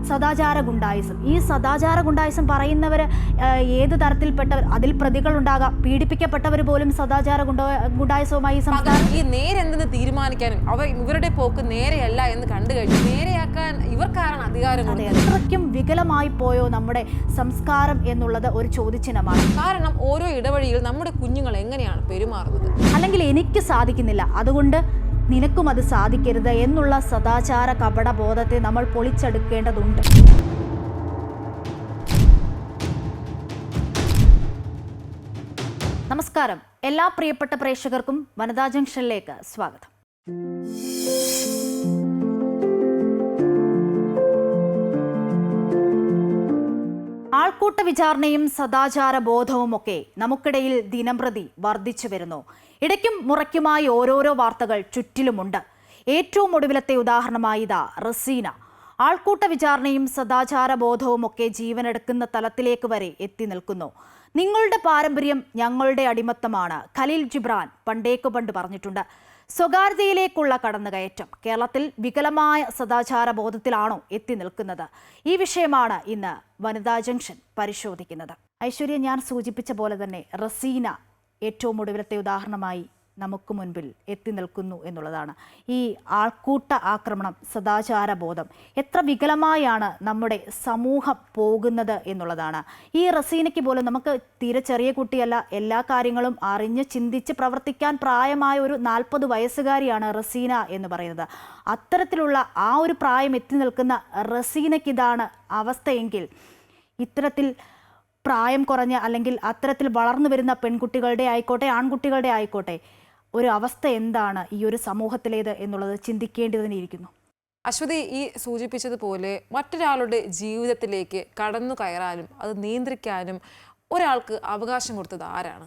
സദാചാര ഗുണ്ടായിസം. ഈ സദാചാര ഗുണ്ടായിസം പറയുന്നവർ ഏത് തരത്തിൽപ്പെട്ടവർ, അതിൽ പ്രതികളുണ്ടാകാം, പീഡിപ്പിക്കപ്പെട്ടവർ പോലും സദാചാര ഗുണ്ടായിസവുമായി ഈ നേരെന്തെന്ന് തീരുമാനിക്കാനും ഇവരുടെ പോക്ക് നേരെയല്ല എന്ന് കണ്ടു കഴിഞ്ഞു നേരെയാക്കാൻ ഇവർക്കാണ് അധികാരം. അത്രയ്ക്കും വികലമായി പോയോ നമ്മുടെ സംസ്കാരം എന്നുള്ളത് ഒരു ചോദ്യചിഹ്നമാണ്. കാരണം ഓരോ ഇടവഴിയിൽ നമ്മുടെ കുഞ്ഞുങ്ങൾ എങ്ങനെയാണ് പെരുമാറുന്നത്. അല്ലെങ്കിൽ എനിക്ക് സാധിക്കുന്നില്ല, അതുകൊണ്ട് നിനക്കും അത് സാധിക്കരുത് എന്നുള്ള സദാചാര കപടബോധത്തെ നമ്മൾ പൊളിച്ചെടുക്കേണ്ടതുണ്ട്. നമസ്കാരം, എല്ലാ പ്രിയപ്പെട്ട പ്രേക്ഷകർക്കും വനിതാ ജംഗ്ഷനിലേക്ക് സ്വാഗതം. ആൾക്കൂട്ട വിചാരണയും സദാചാര ബോധവുമൊക്കെ നമുക്കിടയിൽ ദിനംപ്രതി വർദ്ധിച്ചു വരുന്നു. ഇടയ്ക്കും മുറയ്ക്കുമായി ഓരോരോ വാർത്തകൾ ചുറ്റിലുമുണ്ട്. ഏറ്റവും ഒടുവിലത്തെ ഉദാഹരണമായി ഇതാ റസീന. ആൾക്കൂട്ട വിചാരണയും സദാചാര ബോധവുമൊക്കെ ജീവനെടുക്കുന്ന തലത്തിലേക്ക് വരെ എത്തി നിൽക്കുന്നു. നിങ്ങളുടെ പാരമ്പര്യം ഞങ്ങളുടെ അടിമത്തമാണ് ഖലീൽ ജിബ്രാൻ പണ്ട് പറഞ്ഞിട്ടുണ്ട്. സ്വകാര്യതയിലേക്കുള്ള കടന്നുകയറ്റം കേരളത്തിൽ വികലമായ സദാചാര ബോധത്തിലാണോ എത്തി നിൽക്കുന്നത്? ഈ വിഷയമാണ് ഇന്ന് വനിതാ ജംഗ്ഷൻ പരിശോധിക്കുന്നത്. ഐശ്വര്യ, ഞാൻ സൂചിപ്പിച്ച പോലെ തന്നെ റസീന ഏറ്റവും ഒടുവിലത്തെ ഉദാഹരണമായി നമുക്ക് മുൻപിൽ എത്തി നിൽക്കുന്നു എന്നുള്ളതാണ്. ഈ ആൾക്കൂട്ട ആക്രമണം, സദാചാര ബോധം എത്ര വികലമായാണ് നമ്മുടെ സമൂഹം പോകുന്നത് എന്നുള്ളതാണ്. ഈ റസീനയ്ക്ക് പോലും, നമുക്ക് തീരെ ചെറിയ കുട്ടിയല്ല, എല്ലാ കാര്യങ്ങളും അറിഞ്ഞ് ചിന്തിച്ച് പ്രവർത്തിക്കാൻ പ്രായമായ ഒരു 40 വയസ്സുകാരിയാണ് റസീന എന്ന് പറയുന്നത്. അത്തരത്തിലുള്ള ആ ഒരു പ്രായം എത്തി നിൽക്കുന്ന റസീനയ്ക്ക് ഇതാണ് അവസ്ഥയെങ്കിൽ, ഇത്തരത്തിൽ പ്രായം കുറഞ്ഞ അല്ലെങ്കിൽ അത്തരത്തിൽ വളർന്നു വരുന്ന പെൺകുട്ടികളുടെ ആയിക്കോട്ടെ ആൺകുട്ടികളുടെ ആയിക്കോട്ടെ ഒരു അവസ്ഥ എന്താണ് ഈ ഒരു സമൂഹത്തിലേത് എന്നുള്ളത് ചിന്തിക്കേണ്ടി തന്നെ ഇരിക്കുന്നു. അശ്വതി ഈ സൂചിപ്പിച്ചതുപോലെ മറ്റൊരാളുടെ ജീവിതത്തിലേക്ക് കടന്നു കയറാനും അത് നിയന്ത്രിക്കാനും ഒരാൾക്ക് അവകാശം കൊടുത്തത് ആരാണ്?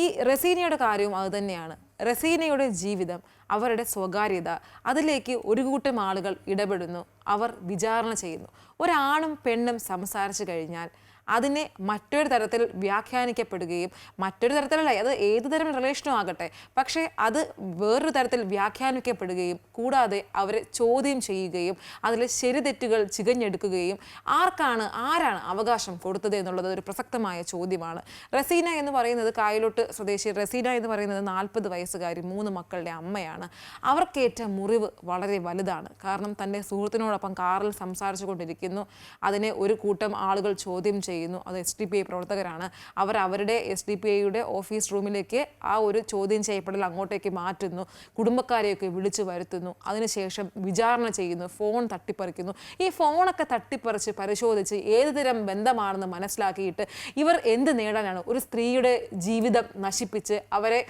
ഈ റസീനയുടെ കാര്യവും അതുതന്നെയാണ്. റസീനയുടെ ജീവിതം, അവരുടെ സ്വകാര്യത, അതിലേക്ക് ഒരു കൂട്ടം ആളുകൾ ഇടപെടുന്നു, അവർ വിചാരണ ചെയ്യുന്നു. ഒരാണും പെണ്ണും സംസാരിച്ചു കഴിഞ്ഞാൽ അതിനെ മറ്റൊരു തരത്തിൽ വ്യാഖ്യാനിക്കപ്പെടുകയും, മറ്റൊരു തരത്തിലല്ല, അത് ഏത് തരം റിലേഷനും ആകട്ടെ, പക്ഷേ അത് വേറൊരു തരത്തിൽ വ്യാഖ്യാനിക്കപ്പെടുകയും കൂടാതെ അവരെ ചോദ്യം ചെയ്യുകയും അതിൽ ശരി തെറ്റുകൾ ചികഞ്ഞെടുക്കുകയും ആരാണ് അവകാശം കൊടുത്തത് എന്നുള്ളത് ഒരു പ്രസക്തമായ ചോദ്യമാണ്. റസീന എന്ന് പറയുന്നത്, കായലോട്ട് സ്വദേശി റസീന എന്ന് പറയുന്നത് 40 വയസ്സുകാരി, 3 മക്കളുടെ അമ്മയാണ്. അവർക്കേറ്റ മുറിവ് വളരെ വലുതാണ്. കാരണം തൻ്റെ സുഹൃത്തിനോടൊപ്പം കാറിൽ സംസാരിച്ചു കൊണ്ടിരിക്കുന്നു, അതിനെ ഒരു കൂട്ടം ആളുകൾ ചോദ്യം ചെയ്യുന്നു. അത് SDPI പ്രവർത്തകരാണ്. അവരുടെ SDPIയുടെ ഓഫീസ് റൂമിലേക്ക് ആ ഒരു ചോദ്യം ചെയ്യപ്പെടൽ അങ്ങോട്ടേക്ക് മാറ്റുന്നു, കുടുംബക്കാരെയൊക്കെ വിളിച്ചു വരുത്തുന്നു, അതിനുശേഷം വിചാരണ ചെയ്യുന്നു, ഫോൺ തട്ടിപ്പറിക്കുന്നു. ഈ ഫോണൊക്കെ തട്ടിപ്പറിച്ച് പരിശോധിച്ച് ഏത് തരം ബന്ധമാണെന്ന് മനസ്സിലാക്കിയിട്ട് ഇവർ എന്ത് നേടാനാണ്? ഒരു സ്ത്രീയുടെ ജീവിതം നശിപ്പിച്ച് അവരെ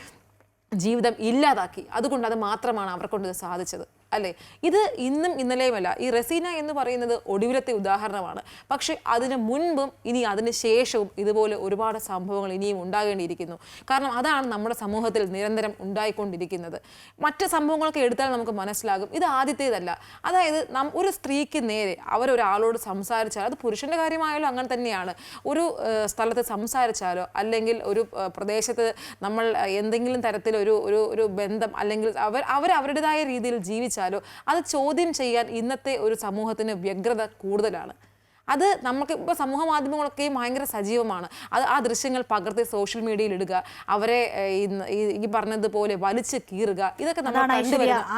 ജീവിതം ഇല്ലാതാക്കി. അതുകൊണ്ട് അത് മാത്രമാണ് അവർക്കൊണ്ടത് സാധിച്ചത്, അല്ലേ? ഇത് ഇന്നും ഇന്നലെയുമല്ല. ഈ റസീന എന്ന് പറയുന്നത് ഒടുവിലത്തെ ഉദാഹരണമാണ്. പക്ഷെ അതിന് മുൻപും ഇനി അതിന് ശേഷവും ഇതുപോലെ ഒരുപാട് സംഭവങ്ങൾ ഇനിയും ഉണ്ടാകേണ്ടിയിരിക്കുന്നു. കാരണം അതാണ് നമ്മുടെ സമൂഹത്തിൽ നിരന്തരം ഉണ്ടായിക്കൊണ്ടിരിക്കുന്നത്. മറ്റ് സംഭവങ്ങളൊക്കെ എടുത്താൽ നമുക്ക് മനസ്സിലാകും ഇത് ആദ്യത്തേതല്ല. അതായത് ഒരു സ്ത്രീക്ക് നേരെ അവരൊരാളോട് സംസാരിച്ചാൽ, അത് പുരുഷൻ്റെ കാര്യമായാലും അങ്ങനെ തന്നെയാണ്, ഒരു സ്ഥലത്ത് സംസാരിച്ചാലോ അല്ലെങ്കിൽ ഒരു പ്രദേശത്ത് നമ്മൾ എന്തെങ്കിലും തരത്തിൽ ഒരു ബന്ധം അല്ലെങ്കിൽ അവരുടേതായ രീതിയിൽ ജീവിച്ചാലോ അത് ചോദ്യം ചെയ്യാൻ ഇന്നത്തെ ഒരു സമൂഹത്തിന് വ്യഗ്രത കൂടുതലാണ്. അത് നമുക്ക് ഇപ്പോൾ സമൂഹ മാധ്യമങ്ങളൊക്കെയും ഭയങ്കര സജീവമാണ്. ആ ദൃശ്യങ്ങൾ പകർത്തി സോഷ്യൽ മീഡിയയിൽ ഇടുക, അവരെ ഈ പറഞ്ഞതുപോലെ വലിച്ചു കീറുക, ഇതൊക്കെ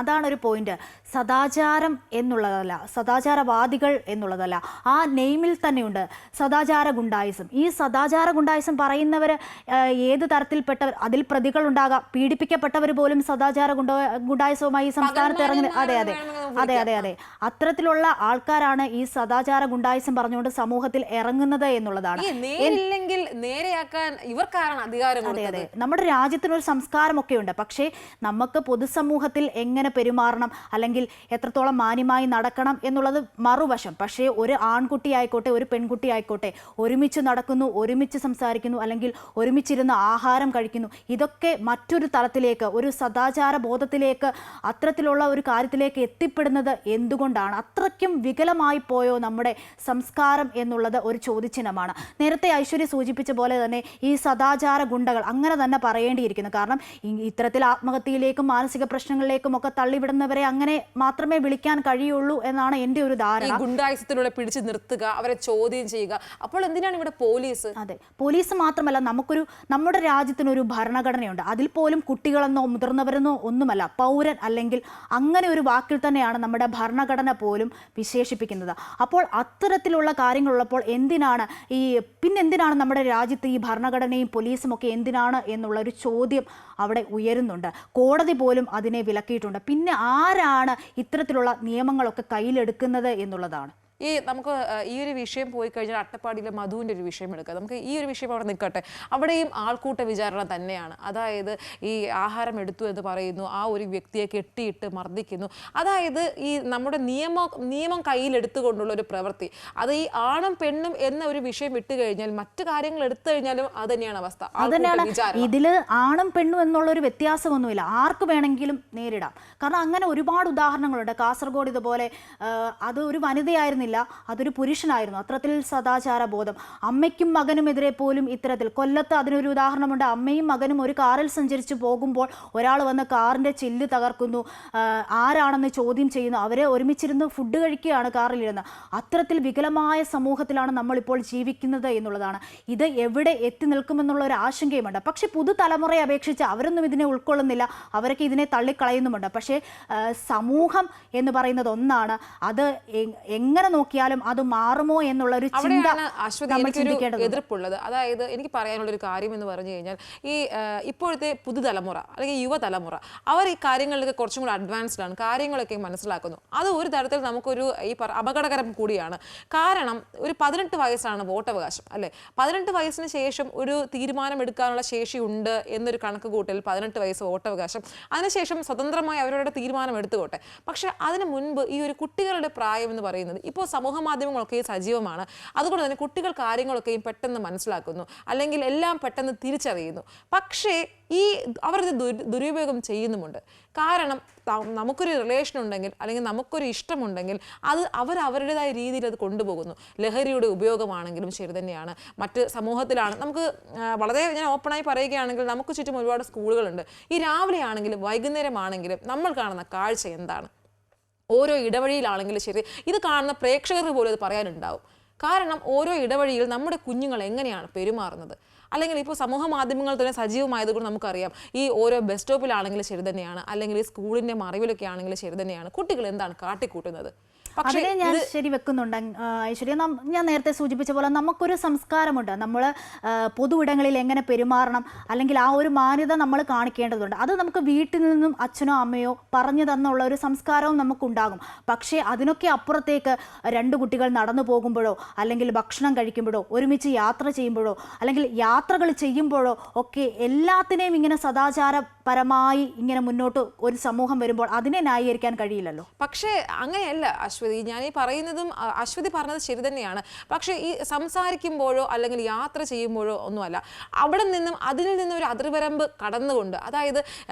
അതാണ് ഒരു പോയിന്റ്. സദാചാരം എന്നുള്ളതല്ല, സദാചാരവാദികൾ എന്നുള്ളതല്ല, ആ നെയിമിൽ തന്നെയുണ്ട് സദാചാര ഗുണ്ടായിസം. ഈ സദാചാര ഗുണ്ടായിസം പറയുന്നവർ ഏത് തരത്തിൽപ്പെട്ടവർ, അതിൽ പ്രതികളുണ്ടാകാം, പീഡിപ്പിക്കപ്പെട്ടവർ പോലും സദാചാര ഗുണ്ടായിസവുമായി ഈ സംസ്ഥാനത്ത് ഇറങ്ങുന്നത്. അതെ, അത്തരത്തിലുള്ള ആൾക്കാരാണ് ഈ സദാചാര ഗുണ്ടായിസം പറഞ്ഞുകൊണ്ട് സമൂഹത്തിൽ ഇറങ്ങുന്നത് എന്നുള്ളതാണ്. അതെ, നമ്മുടെ രാജ്യത്തിനൊരു സംസ്കാരമൊക്കെ ഉണ്ട്. പക്ഷേ നമുക്ക് പൊതുസമൂഹത്തിൽ എങ്ങനെ പെരുമാറണം അല്ലെങ്കിൽ എത്രത്തോളം മാന്യമായി നടക്കണം എന്നുള്ളത് മറുവശം. പക്ഷേ ഒരു ആൺകുട്ടി ആയിക്കോട്ടെ ഒരു പെൺകുട്ടി ആയിക്കോട്ടെ ഒരുമിച്ച് നടക്കുന്നു, ഒരുമിച്ച് സംസാരിക്കുന്നു, അല്ലെങ്കിൽ ഒരുമിച്ചിരുന്ന് ആഹാരം കഴിക്കുന്നു. ഇതൊക്കെ മറ്റൊരു തലത്തിലേക്ക്, ഒരു സദാചാര ബോധത്തിലേക്ക്, അത്തരത്തിലുള്ള ഒരു കാര്യത്തിലേക്ക് എത്തിപ്പെടുന്നത് എന്തുകൊണ്ടാണ്? അത്രയ്ക്കും വികലമായി പോയോ നമ്മുടെ സംസ്കാരം സംസ്കാരം എന്നുള്ളത് ഒരു ചോദ്യചിഹ്നമാണ്. നേരത്തെ ഐശ്വര്യ സൂചിപ്പിച്ച പോലെ തന്നെ ഈ സദാചാര ഗുണ്ടകൾ അങ്ങനെ തന്നെ പറയേണ്ടിയിരിക്കുന്നു. കാരണം ഇത്തരത്തിൽ ആത്മഹത്യയിലേക്കും മാനസിക പ്രശ്നങ്ങളിലേക്കും ഒക്കെ തള്ളിവിടുന്നവരെ അങ്ങനെ മാത്രമേ വിളിക്കാൻ കഴിയുള്ളൂ എന്നാണ് എൻ്റെ ഒരു ധാരണ. ഗുണ്ടായുസത്തിലൂടെ പിടിച്ചു നിർത്തുക, അവരെ ചോദ്യം ചെയ്യുക. അപ്പോൾ എന്തിനാണ് ഇവിടെ പോലീസ്? അതെ, പോലീസ് മാത്രമല്ല, നമ്മുടെ രാജ്യത്തിനൊരു ഭരണഘടനയുണ്ട്. അതിൽ പോലും കുട്ടികളെന്നോ മുതിർന്നവരെന്നോ ഒന്നുമല്ല, പൗരൻ അല്ലെങ്കിൽ അങ്ങനെ ഒരു വാക്കിൽ തന്നെയാണ് നമ്മുടെ ഭരണഘടന പോലും വിശേഷിപ്പിക്കുന്നത്. അപ്പോൾ അത്തരത്തിലുള്ള കാര്യങ്ങളുള്ളപ്പോൾ പിന്നെന്തിനാണ് നമ്മുടെ രാജ്യത്ത് ഈ ഭരണഘടനയും പോലീസും ഒക്കെ എന്തിനാണ് എന്നുള്ള ഒരു ചോദ്യം അവിടെ ഉയരുന്നുണ്ട്. കോടതി പോലും അതിനെ വിലക്കിയിട്ടുണ്ട്. പിന്നെ ആരാണ് ഇത്തരത്തിലുള്ള നിയമങ്ങളൊക്കെ കയ്യിലെടുക്കുന്നത് എന്നുള്ളതാണ്. നമുക്ക് ഈ ഒരു വിഷയം പോയി കഴിഞ്ഞാൽ അട്ടപ്പാടിയിലെ മധുവിൻ്റെ ഒരു വിഷയം എടുക്കുക. നമുക്ക് ഈ ഒരു വിഷയം അവിടെ നിൽക്കട്ടെ. അവിടെയും ആൾക്കൂട്ട വിചാരണ തന്നെയാണ്. അതായത് ഈ ആഹാരം എടുത്തു എന്ന് പറയുന്നു, ആ ഒരു വ്യക്തിയെ കെട്ടിയിട്ട് മർദ്ദിക്കുന്നു. അതായത് ഈ നമ്മുടെ നിയമം കയ്യിലെടുത്തുകൊണ്ടുള്ള ഒരു പ്രവൃത്തി. അത് ഈ ആണും പെണ്ണും എന്ന ഒരു വിഷയം വിട്ടു കഴിഞ്ഞാൽ മറ്റു കാര്യങ്ങൾ എടുത്തു കഴിഞ്ഞാലും അത് തന്നെയാണ് അവസ്ഥ. ഇതില് ആണും പെണ്ണും എന്നുള്ള ഒരു വ്യത്യാസമൊന്നുമില്ല, ആർക്ക് വേണമെങ്കിലും നേരിടാം. കാരണം അങ്ങനെ ഒരുപാട് ഉദാഹരണങ്ങളുണ്ട്. കാസർഗോഡ് ഇതുപോലെ അത് ഒരു വനിതയായിരുന്നില്ല, അതൊരു പുരുഷനായിരുന്നു. അത്തരത്തിൽ സദാചാര ബോധം. അമ്മയ്ക്കും മകനുമെതിരെ പോലും ഇത്തരത്തിൽ. കൊല്ലത്ത് അതിനൊരു ഉദാഹരണമുണ്ട്. അമ്മയും മകനും ഒരു കാറിൽ സഞ്ചരിച്ചു പോകുമ്പോൾ ഒരാൾ വന്ന് കാറിന്റെ ചില്ല് തകർക്കുന്നു, ആരാണെന്ന് ചോദ്യം ചെയ്യുന്നു. അവരെ ഒരുമിച്ചിരുന്ന് ഫുഡ് കഴിക്കുകയാണ് കാറിലിരുന്ന്. അത്തരത്തിൽ വികലമായ സമൂഹത്തിലാണ് നമ്മളിപ്പോൾ ജീവിക്കുന്നത് എന്നുള്ളതാണ്. ഇത് എവിടെ എത്തി നിൽക്കുമെന്നുള്ള ഒരു ആശങ്കയുമുണ്ട്. പക്ഷെ പുതുതലമുറയെ അപേക്ഷിച്ച് അവരൊന്നും ഇതിനെ ഉൾക്കൊള്ളുന്നില്ല, അവരൊക്കെ ഇതിനെ തള്ളിക്കളയുന്നുമുണ്ട്. പക്ഷേ സമൂഹം എന്ന് പറയുന്നത് ഒന്നാണ്, അത് എങ്ങനെ നോക്കിയാലും അത് മാറുമോ എന്നുള്ള ഒരു ചിന്ത എതിർപ്പുള്ളത്. അതായത് എനിക്ക് പറയാനുള്ള ഒരു കാര്യം എന്ന് പറഞ്ഞു കഴിഞ്ഞാൽ, ഈ ഇപ്പോഴത്തെ പുതുതലമുറ അല്ലെങ്കിൽ യുവതലമുറ അവർ ഈ കാര്യങ്ങളിലൊക്കെ കുറച്ചും കൂടി അഡ്വാൻസ്ഡ് ആണ്, കാര്യങ്ങളൊക്കെ മനസ്സിലാക്കുന്നു. അത് ഒരു തരത്തിൽ നമുക്കൊരു അപകടകരം കൂടിയാണ്. കാരണം ഒരു 18 വയസ്സാണ് വോട്ടവകാശം അല്ലേ. 18 വയസ്സിന് ശേഷം ഒരു തീരുമാനമെടുക്കാനുള്ള ശേഷിയുണ്ട് എന്നൊരു കണക്ക് കൂട്ടൽ 18 വയസ്സ് വോട്ടവകാശം. അതിനുശേഷം സ്വതന്ത്രമായി അവരുടെ തീരുമാനം എടുത്തുകൊട്ടെ. പക്ഷെ അതിന് മുൻപ് ഈ ഒരു കുട്ടികളുടെ പ്രായം എന്ന് പറയുന്നത് ഇപ്പോൾ സമൂഹ മാധ്യമങ്ങളൊക്കെ സജീവമാണ്. അതുകൊണ്ട് തന്നെ കുട്ടികൾ കാര്യങ്ങളൊക്കെയും പെട്ടെന്ന് മനസ്സിലാക്കുന്നു, അല്ലെങ്കിൽ എല്ലാം പെട്ടെന്ന് തിരിച്ചറിയുന്നു. പക്ഷേ അവരത് ദുരുപയോഗം ചെയ്യുന്നുമുണ്ട്. കാരണം നമുക്കൊരു റിലേഷൻ ഉണ്ടെങ്കിൽ അല്ലെങ്കിൽ നമുക്കൊരു ഇഷ്ടമുണ്ടെങ്കിൽ അത് അവരുടേതായ രീതിയിൽ അത് കൊണ്ടുപോകുന്നു. ലഹരിയുടെ ഉപയോഗമാണെങ്കിലും ശരി തന്നെയാണ്. മറ്റ് സമൂഹത്തിലാണ് നമുക്ക് വളരെ, ഞാൻ ഓപ്പണായി പറയുകയാണെങ്കിൽ, നമുക്ക് ചുറ്റും ഒരുപാട് സ്കൂളുകളുണ്ട്. ഈ രാവിലെ ആണെങ്കിലും വൈകുന്നേരം ആണെങ്കിലും നമ്മൾ കാണുന്ന കാഴ്ച എന്താണ്? ഓരോ ഇടവഴിയിലാണെങ്കിലും ശരി, ഇത് കാണുന്ന പ്രേക്ഷകർക്ക് പോലും അത് പറയാനുണ്ടാവും. കാരണം ഓരോ ഇടവഴിയിൽ നമ്മുടെ കുഞ്ഞുങ്ങൾ എങ്ങനെയാണ് പെരുമാറുന്നത്. അല്ലെങ്കിൽ ഇപ്പോൾ സമൂഹ മാധ്യമങ്ങൾ തന്നെ സജീവമായതുകൊണ്ട് നമുക്കറിയാം, ഈ ഓരോ ബസ് സ്റ്റോപ്പിലാണെങ്കിലും ശരി തന്നെയാണ്, അല്ലെങ്കിൽ ഈ സ്കൂളിൻ്റെ മറവിലൊക്കെ ആണെങ്കിലും ശരി തന്നെയാണ് കുട്ടികൾ എന്താണ് കാട്ടിക്കൂട്ടുന്നത്. അതിനെ ഞാൻ ശരിവെക്കുന്നുണ്ട് ഐശ്വര്യ. ഞാൻ നേരത്തെ സൂചിപ്പിച്ച പോലെ നമുക്കൊരു സംസ്കാരമുണ്ട്. നമ്മൾ പൊതു ഇടങ്ങളിൽ എങ്ങനെ പെരുമാറണം, അല്ലെങ്കിൽ ആ ഒരു മാന്യത നമ്മൾ കാണിക്കേണ്ടതുണ്ട്. അത് നമുക്ക് വീട്ടിൽ നിന്നും അച്ഛനോ അമ്മയോ പറഞ്ഞു തന്നുള്ള ഒരു സംസ്കാരവും നമുക്കുണ്ടാകും. പക്ഷേ അതിനൊക്കെ അപ്പുറത്തേക്ക് രണ്ട് കുട്ടികൾ നടന്നു പോകുമ്പോഴോ അല്ലെങ്കിൽ ഭക്ഷണം കഴിക്കുമ്പോഴോ ഒരുമിച്ച് യാത്ര ചെയ്യുമ്പോഴോ അല്ലെങ്കിൽ യാത്രകൾ ചെയ്യുമ്പോഴോ ഒക്കെ എല്ലാത്തിനെയും ഇങ്ങനെ സദാചാരപരമായി ഇങ്ങനെ മുന്നോട്ട് ഒരു സമൂഹം വരുമ്പോൾ അതിനെ ന്യായീകരിക്കാൻ കഴിയില്ലല്ലോ. പക്ഷേ അങ്ങനെയല്ല അശ്വതി, ഞാൻ ഈ പറയുന്നതും അശ്വതി പറഞ്ഞത് ശരി തന്നെയാണ്. പക്ഷേ ഈ സംസാരിക്കുമ്പോഴോ അല്ലെങ്കിൽ യാത്ര ചെയ്യുമ്പോഴോ ഒന്നുമല്ല, അതിൽ നിന്നും ഒരു അതിർവരമ്പ് കടന്നുകൊണ്ട്, അതായത്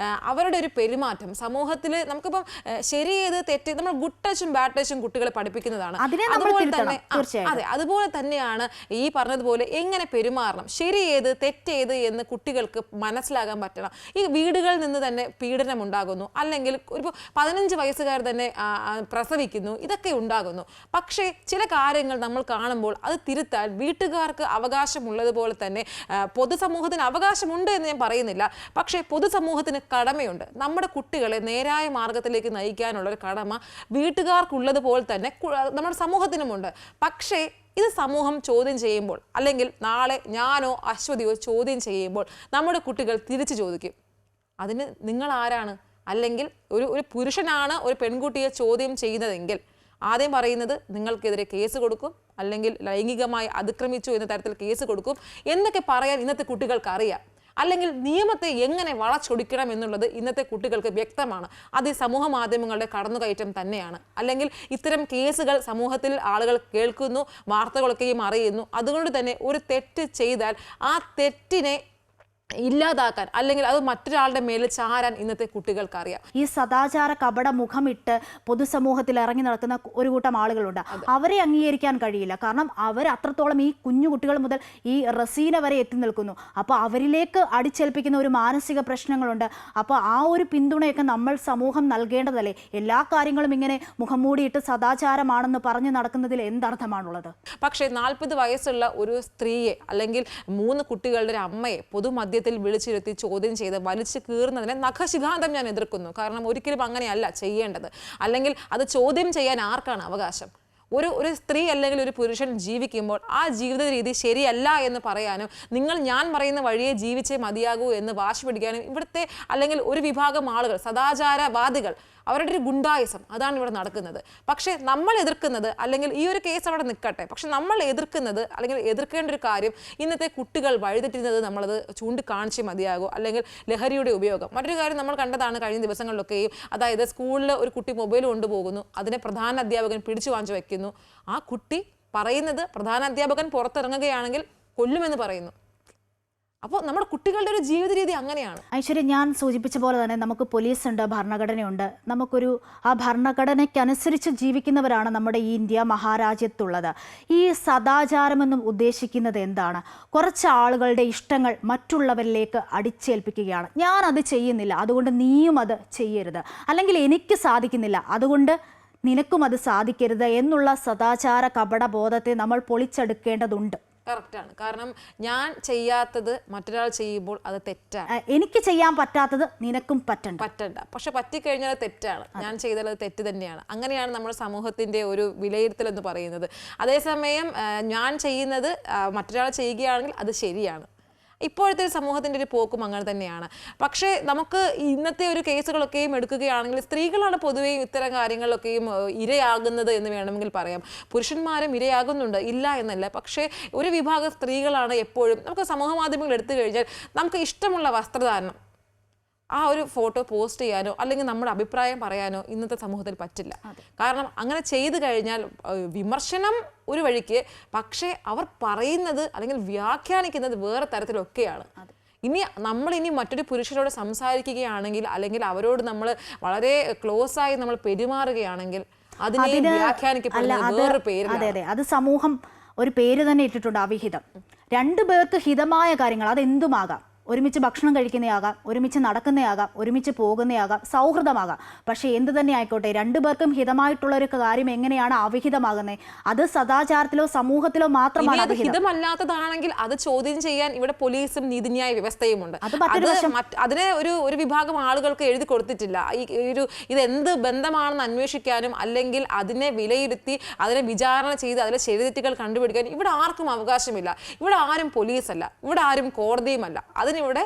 അവരുടെ ഒരു പെരുമാറ്റം സമൂഹത്തിൽ നമുക്കിപ്പം ശരി ഏത് തെറ്റ്, നമ്മൾ ഗുഡ് ടച്ചും ബാഡ് ടച്ചും കുട്ടികളെ പഠിപ്പിക്കുന്നതാണ്. അതുപോലെ തന്നെയാണ് ഈ പറഞ്ഞതുപോലെ എങ്ങനെ പെരുമാറണം, ശരി ഏത് തെറ്റേത് എന്ന് കുട്ടികൾക്ക് മനസ്സിലാകാൻ പറ്റണം. ഈ വീടുകളിൽ നിന്ന് തന്നെ പീഡനം ഉണ്ടാകുന്നു, അല്ലെങ്കിൽ ഒരു 15 വയസ്സുകാർ തന്നെ പ്രസവിക്കുന്നു, ഇതൊക്കെ ഉണ്ടാകുന്നു. പക്ഷേ ചില കാര്യങ്ങൾ നമ്മൾ കാണുമ്പോൾ അത് തിരുത്താൻ വീട്ടുകാർക്ക് അവകാശമുള്ളതുപോലെ തന്നെ പൊതുസമൂഹത്തിന് അവകാശമുണ്ട് എന്ന് ഞാൻ പറയുന്നില്ല. പക്ഷേ പൊതുസമൂഹത്തിന് കടമയുണ്ട്. നമ്മുടെ കുട്ടികളെ നേരായ മാർഗത്തിലേക്ക് നയിക്കാനുള്ള ഒരു കടമ വീട്ടുകാർക്കുള്ളതുപോലെ തന്നെ നമ്മുടെ സമൂഹത്തിനുമുണ്ട്. പക്ഷേ ഇത് സമൂഹം ചോദ്യം ചെയ്യുമ്പോൾ, അല്ലെങ്കിൽ നാളെ ഞാനോ അശ്വതിയോ ചോദ്യം ചെയ്യുമ്പോൾ നമ്മുടെ കുട്ടികൾ തിരിച്ചു ചോദിക്കും, അതിന് നിങ്ങൾ ആരാണ്? അല്ലെങ്കിൽ ഒരു പുരുഷനാണ് ഒരു പെൺകുട്ടിയെ ചോദ്യം ചെയ്യുന്നതെങ്കിൽ ആദ്യം പറയുന്നത് നിങ്ങൾക്കെതിരെ കേസ് കൊടുക്കും, അല്ലെങ്കിൽ ലൈംഗികമായി അതിക്രമിച്ചു എന്ന തരത്തിൽ കേസ് കൊടുക്കും എന്നൊക്കെ പറയാൻ ഇന്നത്തെ കുട്ടികൾക്ക് അറിയാം. അല്ലെങ്കിൽ നിയമത്തെ എങ്ങനെ വളച്ചൊടിക്കണം എന്നുള്ളത് ഇന്നത്തെ കുട്ടികൾക്ക് വ്യക്തമാണ്. അത് ഈ സമൂഹ മാധ്യമങ്ങളുടെ കടന്നുകയറ്റം തന്നെയാണ്. അല്ലെങ്കിൽ ഇത്തരം കേസുകൾ സമൂഹത്തിൽ ആളുകൾ കേൾക്കുന്നു, വാർത്തകളൊക്കെയും അറിയുന്നു. അതുകൊണ്ട് തന്നെ ഒരു തെറ്റ് ചെയ്താൽ ആ തെറ്റിനെ ഇല്ലാതാക്കാൻ അല്ലെങ്കിൽ അത് മറ്റൊരാളുടെ മേലിൽ ചാരാൻ ഇന്നത്തെ കുട്ടികൾക്കറിയാം. ഈ സദാചാര കപട മുഖമിട്ട് പൊതുസമൂഹത്തിൽ ഇറങ്ങി നടക്കുന്ന ഒരു കൂട്ടം ആളുകളുണ്ട്. അവരെ അംഗീകരിക്കാൻ കഴിയില്ല. കാരണം അവർ അത്രത്തോളം ഈ കുഞ്ഞു കുട്ടികൾ മുതൽ ഈ റസീന വരെ എത്തി നിൽക്കുന്നു. അപ്പോൾ അവരിലേക്ക് അടിച്ചേൽപ്പിക്കുന്ന ഒരു മാനസിക പ്രശ്നങ്ങളുണ്ട്. അപ്പോൾ ആ ഒരു പിന്തുണയൊക്കെ നമ്മൾ സമൂഹം നൽകേണ്ടതല്ലേ? എല്ലാ കാര്യങ്ങളും ഇങ്ങനെ മുഖം മൂടിയിട്ട് സദാചാരമാണെന്ന് പറഞ്ഞു നടക്കുന്നതിൽ എന്തർത്ഥമാണുള്ളത്? പക്ഷേ 40 വയസ്സുള്ള ഒരു സ്ത്രീയെ അല്ലെങ്കിൽ 3 കുട്ടികളുടെ ഒരു അമ്മയെ പൊതുമധ്യ വിളിച്ചിരുത്തി ചോദ്യം ചെയ്ത് വലിച്ചു കീറുന്നതിനെ നഖശിഖാന്തം ഞാൻ എതിർക്കുന്നു. കാരണം ഒരിക്കലും അങ്ങനെയല്ല ചെയ്യേണ്ടത്. അല്ലെങ്കിൽ അത് ചോദ്യം ചെയ്യാൻ ആർക്കാണ് അവകാശം? ഒരു സ്ത്രീ അല്ലെങ്കിൽ ഒരു പുരുഷൻ ജീവിക്കുമ്പോൾ ആ ജീവിത രീതി ശരിയല്ല എന്ന് പറയാനും ഞാൻ പറയുന്ന വഴിയെ ജീവിച്ചേ മതിയാകൂ എന്ന് വാശി പിടിക്കാനും ഇവിടുത്തെ അല്ലെങ്കിൽ ഒരു വിഭാഗം ആളുകൾ സദാചാരവാദികൾ അവരുടെ ഒരു ഗുണ്ടായിസം അതാണ് ഇവിടെ നടക്കുന്നത്. പക്ഷേ നമ്മൾ എതിർക്കുന്നത് അല്ലെങ്കിൽ ഈ ഒരു കേസ് അവിടെ നിൽക്കട്ടെ, പക്ഷെ നമ്മൾ എതിർക്കുന്നത് അല്ലെങ്കിൽ എതിർക്കേണ്ട ഒരു കാര്യം ഇന്നത്തെ കുട്ടികൾ വഴിതെറ്റുന്നത് നമ്മളത് ചൂണ്ടിക്കാണിച്ചേ മതിയാകൂ. അല്ലെങ്കിൽ ലഹരിയുടെ ഉപയോഗം. മറ്റൊരു കാര്യം നമ്മൾ കണ്ടതാണ് കഴിഞ്ഞ ദിവസങ്ങളിലൊക്കെയും. അതായത് സ്കൂളിൽ ഒരു കുട്ടി മൊബൈൽ കൊണ്ടുപോകുന്നു, അതിനെ പ്രധാന അധ്യാപകൻ പിടിച്ചു വാങ്ങിച്ചു വയ്ക്കുന്നു. ആ കുട്ടി പറയുന്നത് പ്രധാന അധ്യാപകൻ പുറത്തിറങ്ങുകയാണെങ്കിൽ കൊല്ലുമെന്ന് പറയുന്നു. അപ്പോൾ നമ്മുടെ കുട്ടികളുടെ ഒരു ജീവിത രീതി അങ്ങനെയാണ്. ഐശ്വര്യ, ഞാൻ സൂചിപ്പിച്ച പോലെ തന്നെ നമുക്ക് പോലീസുണ്ട്, ഭരണഘടനയുണ്ട്. ആ ഭരണഘടനയ്ക്കനുസരിച്ച് ജീവിക്കുന്നവരാണ് നമ്മുടെ ഈ ഇന്ത്യ മഹാരാജ്യത്തുള്ളത്. ഈ സദാചാരമെന്നും ഉദ്ദേശിക്കുന്നത് എന്താണ്? കുറച്ച് ആളുകളുടെ ഇഷ്ടങ്ങൾ മറ്റുള്ളവരിലേക്ക് അടിച്ചേൽപ്പിക്കുകയാണ്. ഞാനത് ചെയ്യുന്നില്ല, അതുകൊണ്ട് നീയും അത് ചെയ്യരുത്. അല്ലെങ്കിൽ എനിക്ക് സാധിക്കുന്നില്ല, അതുകൊണ്ട് നിനക്കും അത് സാധിക്കരുത് എന്നുള്ള സദാചാര കപടബോധത്തെ നമ്മൾ പൊളിച്ചെടുക്കേണ്ടതുണ്ട്. കറക്റ്റാണ്. കാരണം ഞാൻ ചെയ്യാത്തത് മറ്റൊരാൾ ചെയ്യുമ്പോൾ അത് തെറ്റാണ്. എനിക്ക് ചെയ്യാൻ പറ്റാത്തത് നിനക്കും പറ്റണ്ട. പക്ഷെ പറ്റിക്കഴിഞ്ഞാൽ തെറ്റാണ്. ഞാൻ ചെയ്താൽ അത് തെറ്റ് തന്നെയാണ്. അങ്ങനെയാണ് നമ്മുടെ സമൂഹത്തിന്റെ ഒരു വിലയിരുത്തൽ എന്ന് പറയുന്നത്. അതേസമയം ഞാൻ ചെയ്യുന്നത് മറ്റൊരാൾ ചെയ്യുകയാണെങ്കിൽ അത് ശരിയാണ്. ഇപ്പോഴത്തെ സമൂഹത്തിൻ്റെ ഒരു പോക്കും അങ്ങനെ തന്നെയാണ്. പക്ഷേ നമുക്ക് ഇന്നത്തെ ഒരു കേസുകളൊക്കെയും എടുക്കുകയാണെങ്കിൽ സ്ത്രീകളാണ് പൊതുവേ ഇത്തരം കാര്യങ്ങളിലൊക്കെയും ഇരയാകുന്നത് എന്ന് വേണമെങ്കിൽ പറയാം. പുരുഷന്മാരും ഇരയാകുന്നുണ്ട്, ഇല്ല എന്നല്ല. പക്ഷേ ഒരു വിഭാഗം സ്ത്രീകളാണ് എപ്പോഴും നമുക്ക് സമൂഹ മാധ്യമങ്ങൾ എടുത്തു കഴിഞ്ഞാൽ നമുക്ക് ഇഷ്ടമുള്ള വസ്ത്രധാരണം ആ ഒരു ഫോട്ടോ പോസ്റ്റ് ചെയ്യാനോ അല്ലെങ്കിൽ നമ്മുടെ അഭിപ്രായം പറയാനോ ഇന്നത്തെ സമൂഹത്തിൽ പറ്റില്ല. കാരണം അങ്ങനെ ചെയ്തു കഴിഞ്ഞാൽ വിമർശനം ഒരു വഴിക്ക്, പക്ഷേ അവർ പറയുന്നത് അല്ലെങ്കിൽ വ്യാഖ്യാനിക്കുന്നത് വേറെ തരത്തിലൊക്കെയാണ്. നമ്മളിനി മറ്റൊരു പുരുഷനോട് സംസാരിക്കുകയാണെങ്കിൽ അല്ലെങ്കിൽ അവരോട് നമ്മൾ വളരെ ക്ലോസ് ആയി നമ്മൾ പെരുമാറുകയാണെങ്കിൽ അതിനെ വ്യാഖ്യാനിക്കപ്പെടുന്നത് വേറൊരു പേര്. അതെ, അത് സമൂഹം ഒരു പേര് തന്നെ ഇട്ടിട്ടുണ്ട്, അവിഹിതം. 2 പേർക്ക് ഹിതമായ കാര്യങ്ങൾ അതെന്തുമാകാം. ഒരുമിച്ച് ഭക്ഷണം കഴിക്കുന്നതാകാം, ഒരുമിച്ച് നടക്കുന്നതാകാം, ഒരുമിച്ച് പോകുന്നതാകാം, സൗഹൃദമാകാം. പക്ഷേ എന്ത് തന്നെ ആയിക്കോട്ടെ, 2 പേർക്കും ഹിതമായിട്ടുള്ളൊരു കാര്യം എങ്ങനെയാണ് അവിഹിതമാകുന്നത്? അത് സദാചാരത്തിലോ സമൂഹത്തിലോ മാത്രമാണ്. ഹിതമല്ലാത്തതാണെങ്കിൽ അത് ചോദ്യം ചെയ്യാൻ ഇവിടെ പോലീസും നീതിന്യായ വ്യവസ്ഥയുമുണ്ട്. അതിനെ ഒരു വിഭാഗം ആളുകൾക്ക് എഴുതി കൊടുത്തിട്ടില്ല. ഇത് എന്ത് ബന്ധമാണെന്ന് അന്വേഷിക്കാനും അല്ലെങ്കിൽ അതിനെ വിലയിരുത്തി അതിനെ വിചാരണ ചെയ്ത് അതിലെ ശരിതെറ്റുകൾ കണ്ടുപിടിക്കാനും ഇവിടെ ആർക്കും അവകാശമില്ല. ഇവിടെ ആരും പോലീസല്ല, ഇവിടെ ആരും കോടതിയുമല്ല. ഇവിടെ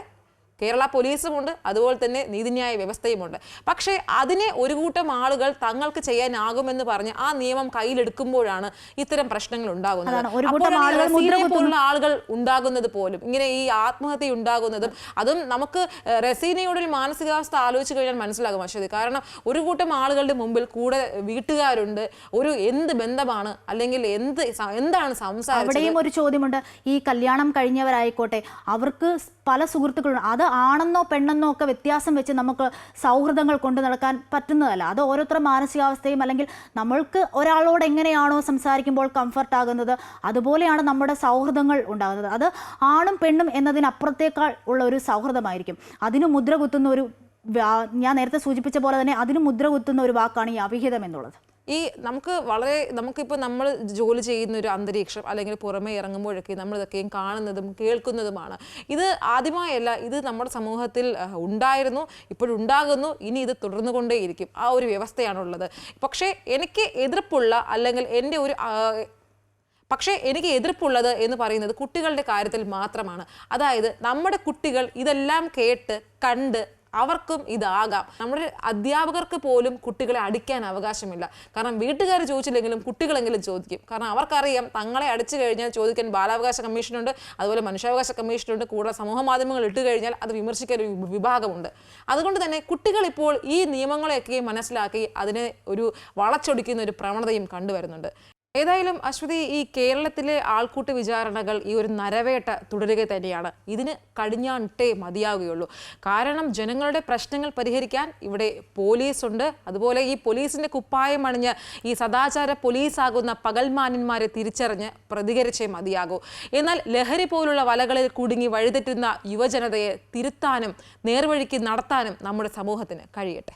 കേരള പോലീസുമുണ്ട്, അതുപോലെ തന്നെ നീതിന്യായ വ്യവസ്ഥയുമുണ്ട്. പക്ഷേ അതിനെ ഒരു കൂട്ടം ആളുകൾ തങ്ങൾക്ക് ചെയ്യാനാകുമെന്ന് പറഞ്ഞ് ആ നിയമം കയ്യിലെടുക്കുമ്പോഴാണ് ഇത്തരം പ്രശ്നങ്ങൾ ഉണ്ടാകുന്നത്. പോലുള്ള ആളുകൾ ഉണ്ടാകുന്നത് പോലും ഇങ്ങനെ ഈ ആത്മഹത്യ ഉണ്ടാകുന്നതും അതും നമുക്ക് റസീനയോടൊരു മാനസികാവസ്ഥ ആലോചിച്ച് കഴിഞ്ഞാൽ മനസ്സിലാകും അശ്വതി. കാരണം ഒരു കൂട്ടം ആളുകളുടെ മുമ്പിൽ കൂടെ വീട്ടുകാരുണ്ട്, എന്ത് ബന്ധമാണ് അല്ലെങ്കിൽ എന്താണ് സംസാരം. അവിടെയും ഒരു ചോദ്യമുണ്ട്. ഈ കല്യാണം കഴിഞ്ഞവരായിക്കോട്ടെ, അവർക്ക് പല സുഹൃത്തുക്കളുണ്ട്. അത് ആണെന്നോ പെണ്ണെന്നോ ഒക്കെ വ്യത്യാസം വെച്ച് നമുക്ക് സൗഹൃദങ്ങൾ കൊണ്ടു നടക്കാൻ പറ്റുന്നതല്ല. അത് ഓരോരുത്തരുടെ മാനസികാവസ്ഥയും അല്ലെങ്കിൽ നമ്മൾക്ക് ഒരാളോട് എങ്ങനെയാണോ സംസാരിക്കുമ്പോൾ കംഫർട്ട് ആകുന്നത് അതുപോലെയാണ് നമ്മുടെ സൗഹൃദങ്ങൾ ഉണ്ടാകുന്നത്. അത് ആണും പെണ്ണും എന്നതിനപ്പുറത്തേക്കാൾ ഉള്ള ഒരു സൗഹൃദമായിരിക്കും. അതിന് മുദ്ര കുത്തുന്ന ഞാൻ നേരത്തെ സൂചിപ്പിച്ച പോലെ തന്നെ അതിന് മുദ്ര കുത്തുന്ന ഒരു വാക്കാണ് ഈ അവിഹിതം എന്നുള്ളത്. നമുക്കിപ്പോൾ നമ്മൾ ജോലി ചെയ്യുന്ന ഒരു അന്തരീക്ഷം അല്ലെങ്കിൽ പുറമെ ഇറങ്ങുമ്പോഴൊക്കെ നമ്മൾ ഇതൊക്കെയും കാണുന്നതും കേൾക്കുന്നതുമാണ്. ഇത് ആദ്യമായല്ല, ഇത് നമ്മുടെ സമൂഹത്തിൽ ഉണ്ടായിരുന്നു, ഇപ്പോഴുണ്ടാകുന്നു, ഇനി ഇത് തുടർന്നുകൊണ്ടേയിരിക്കും. ആ ഒരു വ്യവസ്ഥയാണുള്ളത്. പക്ഷേ എനിക്ക് എതിർപ്പുള്ള അല്ലെങ്കിൽ എനിക്ക് എതിർപ്പുള്ളത് എന്ന് പറയുന്നത് കുട്ടികളുടെ കാര്യത്തിൽ മാത്രമാണ്. അതായത് നമ്മുടെ കുട്ടികൾ ഇതെല്ലാം കേട്ട് കണ്ട് അവർക്കും ഇതാകാം. നമ്മുടെ അധ്യാപകർക്ക് പോലും കുട്ടികളെ അടിക്കാൻ അവകാശമില്ല. കാരണം വീട്ടുകാർ ചോദിച്ചില്ലെങ്കിലും കുട്ടികളെങ്കിലും ചോദിക്കും. കാരണം അവർക്കറിയാം തങ്ങളെ അടിച്ചു കഴിഞ്ഞാൽ ചോദിക്കാൻ ബാലാവകാശ കമ്മീഷനുണ്ട്, അതുപോലെ മനുഷ്യാവകാശ കമ്മീഷനുണ്ട്. കൂടുതൽ സമൂഹ മാധ്യമങ്ങൾ ഇട്ട് കഴിഞ്ഞാൽ അത് വിമർശിക്കാൻ ഒരു വിഭാഗമുണ്ട്. അതുകൊണ്ട് തന്നെ കുട്ടികൾ ഇപ്പോൾ ഈ നിയമങ്ങളെയൊക്കെ മനസ്സിലാക്കി അതിനെ ഒരു വളച്ചൊടിക്കുന്ന ഒരു പ്രവണതയും കണ്ടുവരുന്നുണ്ട്. ഏതായാലും അശ്വതി, ഈ കേരളത്തിലെ ആൾക്കൂട്ട വിചാരണകൾ ഈ ഒരു നരവേട്ട തുടരുക തന്നെയാണ്. ഇതിന് കടിഞ്ഞാണിട്ടേ മതിയാവുകയുള്ളൂ. കാരണം ജനങ്ങളുടെ പ്രശ്നങ്ങൾ പരിഹരിക്കാൻ ഇവിടെ പോലീസുണ്ട്. അതുപോലെ ഈ പോലീസിന്റെ കുപ്പായം അണിഞ്ഞ് ഈ സദാചാര പോലീസാകുന്ന പകൽമാന്യന്മാരെ തിരിച്ചറിഞ്ഞ് പ്രതികരിച്ചേ മതിയാകൂ. എന്നാൽ ലഹരി പോലുള്ള വലകളിൽ കുടുങ്ങി വഴിതെറ്റുന്ന യുവജനതയെ തിരുത്താനും നേർവഴിക്ക് നടത്താനും നമ്മുടെ സമൂഹത്തിന് കഴിയട്ടെ.